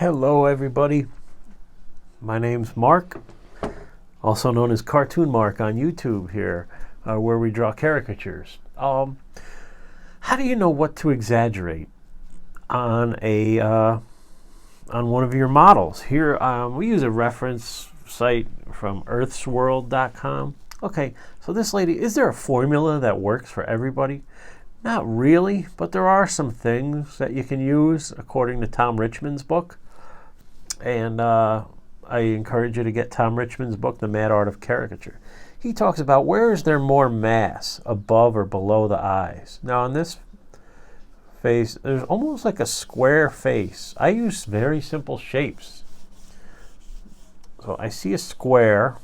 Hello everybody, my name's Mark, also known as Cartoon Mark on YouTube here, where we draw caricatures. How do you know what to exaggerate on one of your models? Here we use a reference site from earthsworld.com. Okay, so this lady, is there a formula that works for everybody? Not really, but there are some things that you can use according to Tom Richmond's book. And I encourage you to get Tom Richmond's book, The Mad Art of Caricature. He talks about where is there more mass, above or below the eyes. Now on this face, there's almost like a square face. I use very simple shapes. So I see a square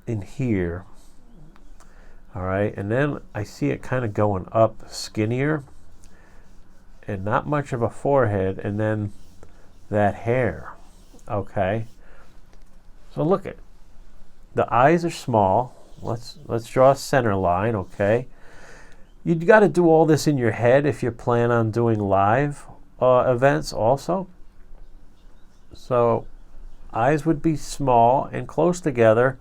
in here. All right, and then I see it kind of going up skinnier and not much of a forehead, and then that hair. Okay, so look at the eyes are small. Let's draw a center line. Okay, you got to do all this in your head if you plan on doing live events also. So eyes would be small and close together.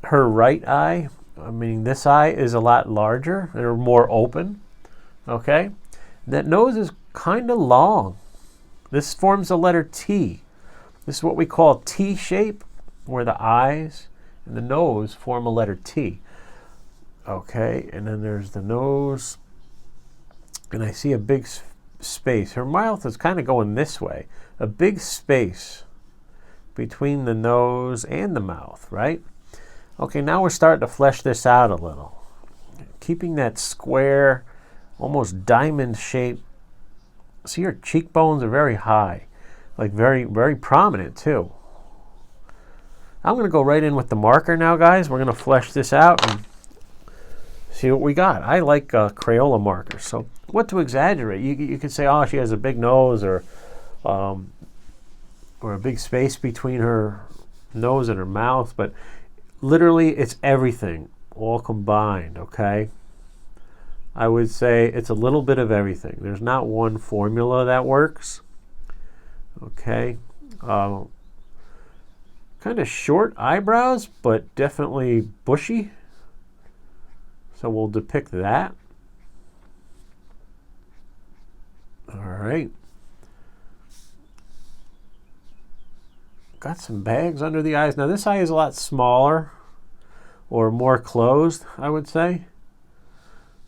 Her right eye, I mean, this eye is a lot larger. They're more open. Okay, that nose is kind of long. This forms a letter T. This is what we call T shape, where the eyes and the nose form a letter T. Okay, and then there's the nose, and I see a big space. Her mouth is kind of going this way. A big space between the nose and the mouth, right? Okay, now we're starting to flesh this out a little. Keeping that square, almost diamond shape. See, her cheekbones are very high, like very, very prominent too. I'm going to go right in with the marker now, guys. We're going to flesh this out and see what we got. I like Crayola markers. So what to exaggerate? You could say, oh, she has a big nose, or a big space between her nose and her mouth, but literally it's everything all combined. Okay, I would say it's a little bit of everything. There's not one formula that works. Okay, kind of short eyebrows, but definitely bushy. So we'll depict that. All right. Got some bags under the eyes. Now this eye is a lot smaller or more closed, I would say.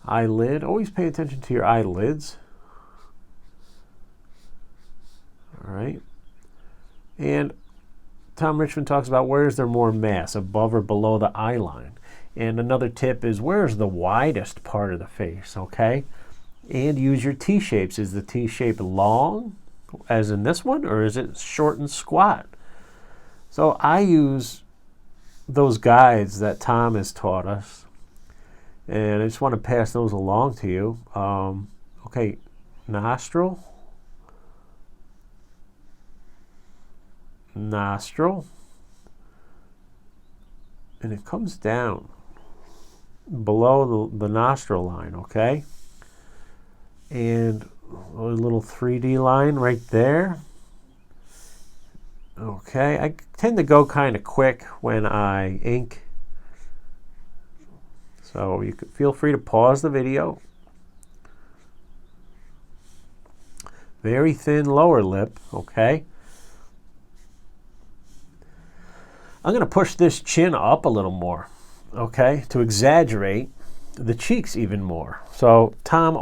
Eyelid. Always pay attention to your eyelids. All right. And Tom Richmond talks about where is there more mass, above or below the eye line. And another tip is where is the widest part of the face, okay? And use your T-shapes. Is the T-shape long, as in this one, or is it short and squat? So I use those guides that Tom has taught us, and I just want to pass those along to you. Okay, nostril, and it comes down below the nostril line, okay? And a little 3D line right there. Okay, I tend to go kind of quick when I ink, so you can feel free to pause the video. Very thin lower lip, okay. I'm going to push this chin up a little more, okay, to exaggerate the cheeks even more. So Tom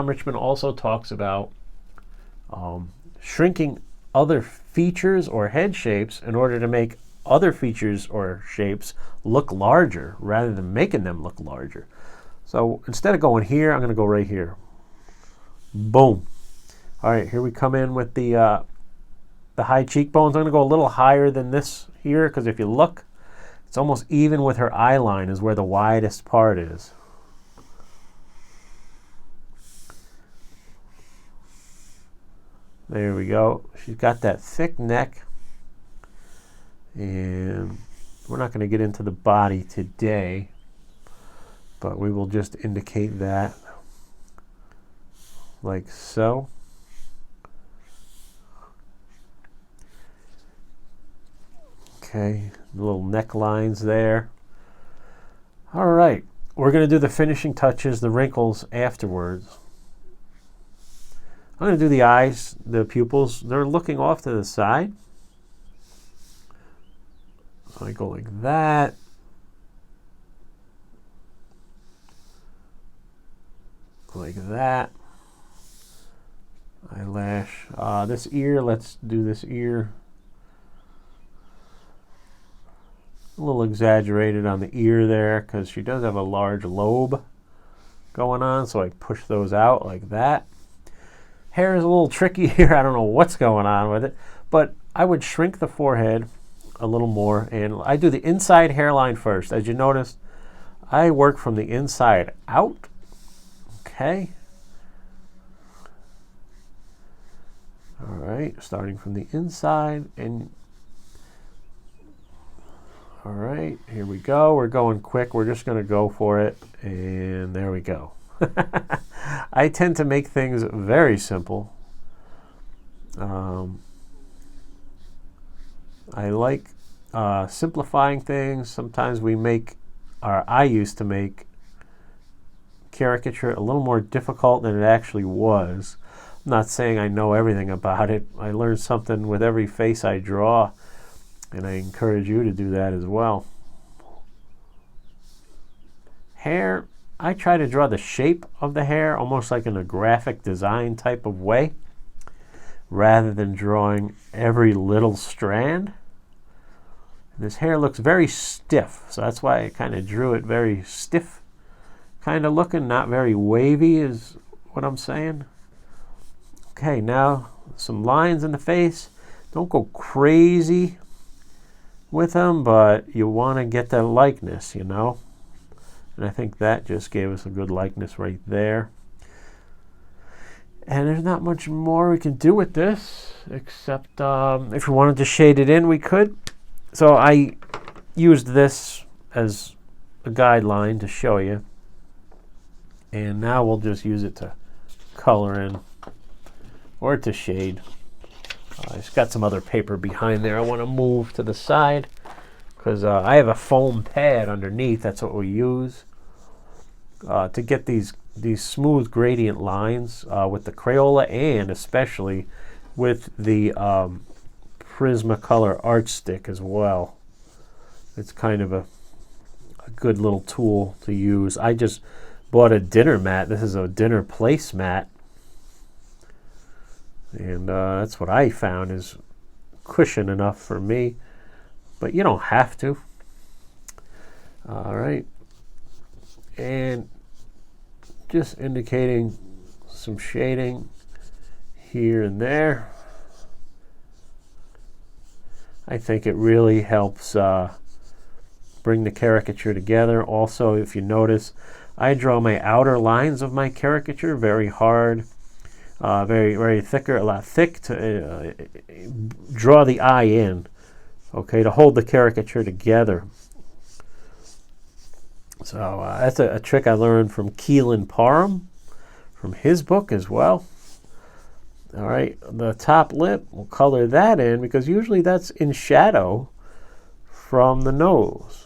Richmond also talks about shrinking other features or head shapes in order to make other features or shapes look larger rather than making them look larger. So instead of going here, I'm going to go right here. Boom. All right, here we come in with the high cheekbones. I'm going to go a little higher than this here, because if you look, it's almost even with her eye line is where the widest part is. There we go. She's got that thick neck, and we're not going to get into the body today, but we will just indicate that like so. Okay, little necklines there. All right, we're going to do the finishing touches, the wrinkles afterwards. I'm going to do the eyes, the pupils. They're looking off to the side. So I go like that. Like that. Eyelash. This ear, let's do this ear. A little exaggerated on the ear there because she does have a large lobe going on, so I push those out like that. Hair is a little tricky here. I don't know what's going on with it, but I would shrink the forehead a little more, and I do the inside hairline first. As you notice, I work from the inside out. Okay. All right, starting from the inside, and all right, here we go. We're going quick. We're just going to go for it, and there we go. I tend to make things very simple. I like simplifying things. Sometimes we make, or I used to make, caricature a little more difficult than it actually was. I'm not saying I know everything about it. I learn something with every face I draw, and I encourage you to do that as well. Hair, I try to draw the shape of the hair almost like in a graphic design type of way, rather than drawing every little strand. This hair looks very stiff, so that's why I kind of drew it very stiff kind of looking, not very wavy is what I'm saying. Okay, now some lines in the face. Don't go crazy with them, but you want to get the likeness, you know. And I think that just gave us a good likeness right there. And there's not much more we can do with this, except if we wanted to shade it in, we could. So I used this as a guideline to show you. And now we'll just use it to color in or to shade. I've got some other paper behind there I want to move to the side because I have a foam pad underneath. That's what we use to get these smooth gradient lines with the Crayola, and especially with the Prismacolor art stick as well. It's kind of a good little tool to use. I just bought a dinner mat. This is a dinner place mat. And that's what I found is cushion enough for me. But you don't have to. All right. And just indicating some shading here and there. I think it really helps bring the caricature together. Also, if you notice, I draw my outer lines of my caricature very hard, very thicker, a lot thick to draw the eye in, okay, to hold the caricature together. So that's a trick I learned from Keelan Parham, from his book as well. All right, the top lip, we'll color that in because usually that's in shadow from the nose.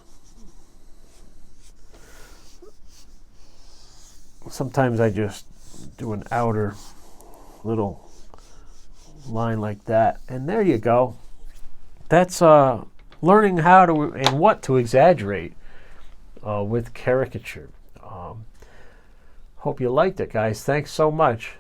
Sometimes I just do an outer little line like that, and there you go. That's learning how to and what to exaggerate with caricature. Hope you liked it, guys. Thanks so much.